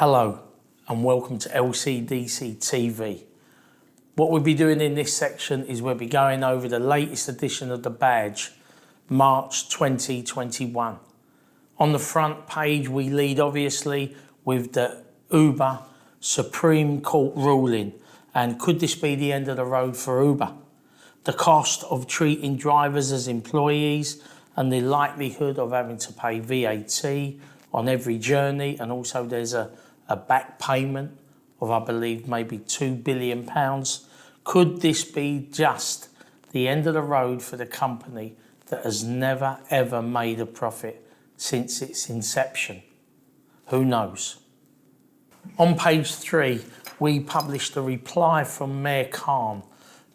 Hello and welcome to LCDC TV. What we'll be doing in this section is we'll be going over the latest edition of the badge, March 2021. On the front page we lead obviously with the Uber Supreme Court ruling, and could this be the end of the road for Uber? The cost of treating drivers as employees and the likelihood of having to pay VAT on every journey, and also there's a back payment of, I believe, maybe £2 billion. Could this be just the end of the road for the company that has never ever made a profit since its inception? Who knows? On page 3, we published a reply from Mayor Khan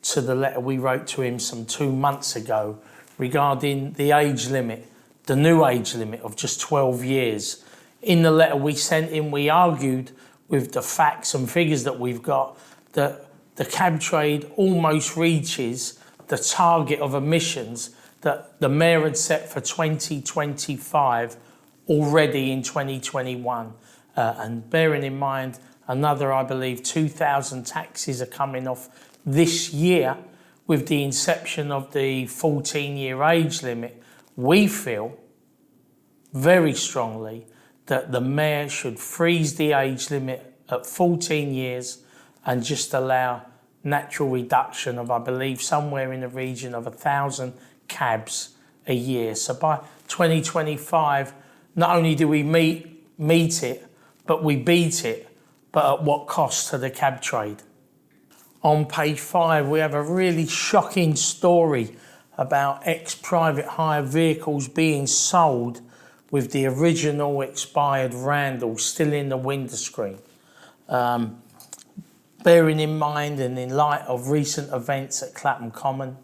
to the letter we wrote to him some 2 months ago regarding the age limit, the new age limit of just 12 years. In the letter we sent him, we argued with the facts and figures that we've got that the cab trade almost reaches the target of emissions that the Mayor had set for 2025 already in 2021. And bearing in mind, another, I believe, 2,000 taxis are coming off this year with the inception of the 14-year age limit. We feel very strongly that the Mayor should freeze the age limit at 14 years and just allow natural reduction of, I believe, somewhere in the region of 1,000 cabs a year. So by 2025, not only do we meet it, but we beat it, but at what cost to the cab trade? On page 5, we have a really shocking story about ex-private hire vehicles being sold with the original expired Randall still in the window screen. Bearing in mind and in light of recent events at Clapham Common,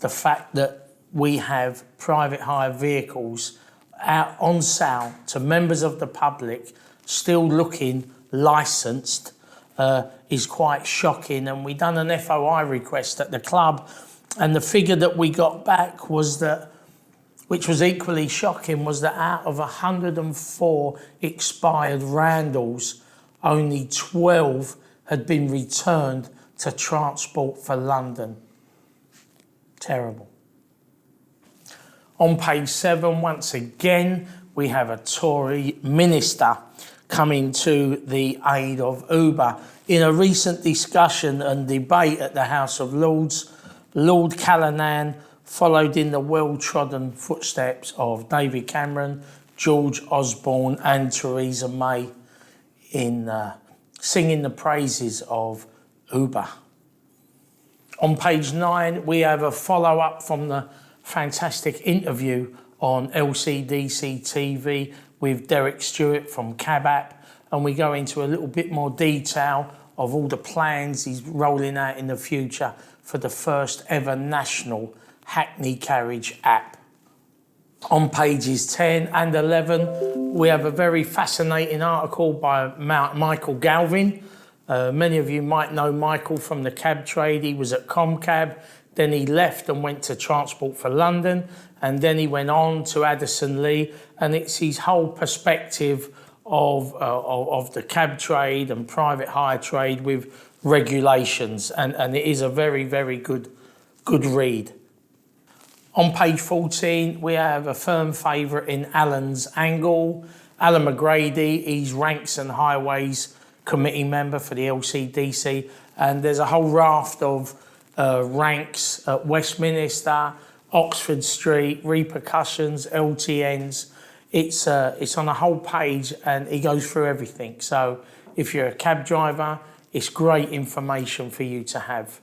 the fact that we have private hire vehicles out on sale to members of the public still looking licensed is quite shocking. And we done an FOI request at the club, and the figure that we got back was that, which was equally shocking, was that out of 104 expired Randalls, only 12 had been returned to Transport for London. Terrible. On page 7, once again, we have a Tory minister coming to the aid of Uber. In a recent discussion and debate at the House of Lords, Lord Callanan followed in the well-trodden footsteps of David Cameron, George Osborne and Theresa May in singing the praises of Uber. On page 9, we have a follow-up from the fantastic interview on LCDC TV with Derek Stewart from Cab App, and we go into a little bit more detail of all the plans he's rolling out in the future for the first ever national Hackney carriage app. On pages 10 and 11, we have a very fascinating article by Michael Galvin. Many of you might know Michael from the cab trade. He was at Comcab, then he left and went to Transport for London, and then he went on to Addison Lee, and it's his whole perspective of the cab trade and private hire trade with regulations, and it is a very, very good read. On page 14, we have a firm favourite in Alan's angle. Alan McGrady, he's Ranks and Highways Committee member for the LCDC, and there's a whole raft of ranks at Westminster, Oxford Street, repercussions, LTNs. It's on a whole page and he goes through everything. So if you're a cab driver, it's great information for you to have.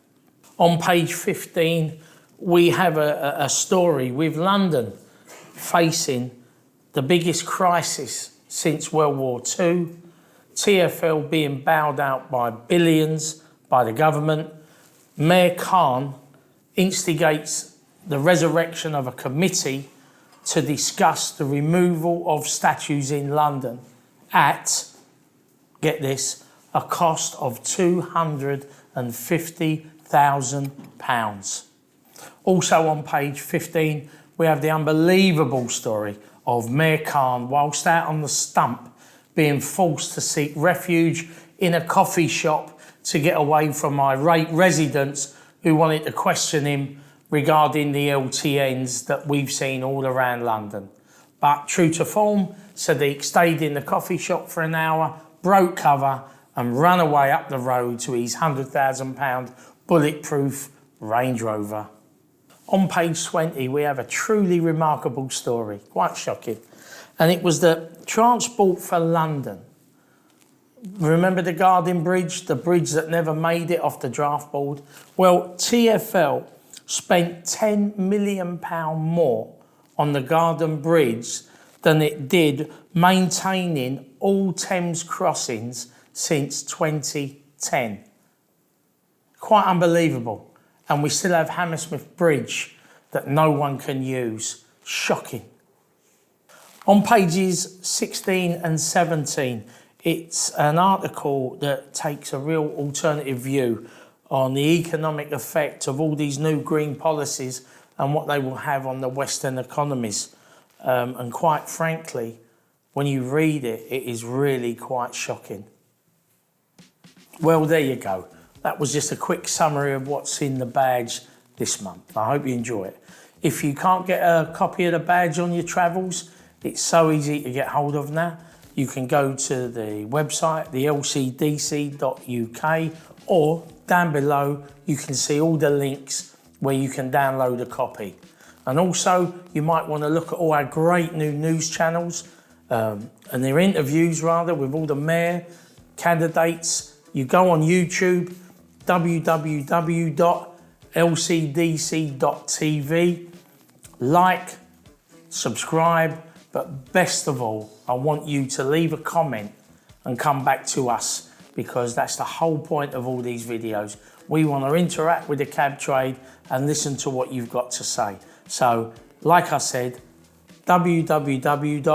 On page 15, we have a story with London facing the biggest crisis since World War II, TfL being bailed out by billions by the government. Mayor Khan instigates the resurrection of a committee to discuss the removal of statues in London at, get this, a cost of £250,000. Also on page 15, we have the unbelievable story of Mayor Khan, whilst out on the stump, being forced to seek refuge in a coffee shop to get away from irate residents who wanted to question him regarding the LTNs that we've seen all around London. But true to form, Sadiq stayed in the coffee shop for an hour, broke cover and ran away up the road to his £100,000 bulletproof Range Rover. On page 20, we have a truly remarkable story, quite shocking. And it was that Transport for London. Remember the Garden Bridge, the bridge that never made it off the draft board? Well, TfL spent £10 million more on the Garden Bridge than it did maintaining all Thames crossings since 2010. Quite unbelievable. And we still have Hammersmith Bridge that no one can use. Shocking. On pages 16 and 17, it's an article that takes a real alternative view on the economic effect of all these new green policies and what they will have on the Western economies. And quite frankly, when you read it, it is really quite shocking. Well, there you go. That was just a quick summary of what's in the badge this month. I hope you enjoy it. If you can't get a copy of the badge on your travels, it's so easy to get hold of now. You can go to the website, the LCDC.uk, or down below, you can see all the links where you can download a copy. And also, you might want to look at all our great new news channels and their interviews, rather, with all the mayor candidates. You go on YouTube, www.lcdc.tv, like, subscribe, but best of all, I want you to leave a comment and come back to us, because that's the whole point of all these videos. We want to interact with the cab trade and listen to what you've got to say. So, like I said, www.lcdc.tv.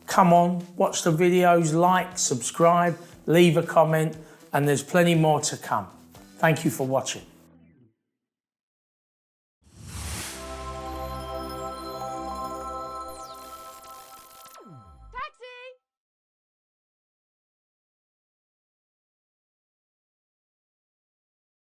Come on, watch the videos, like, subscribe, leave a comment, and there's plenty more to come. Thank you for watching.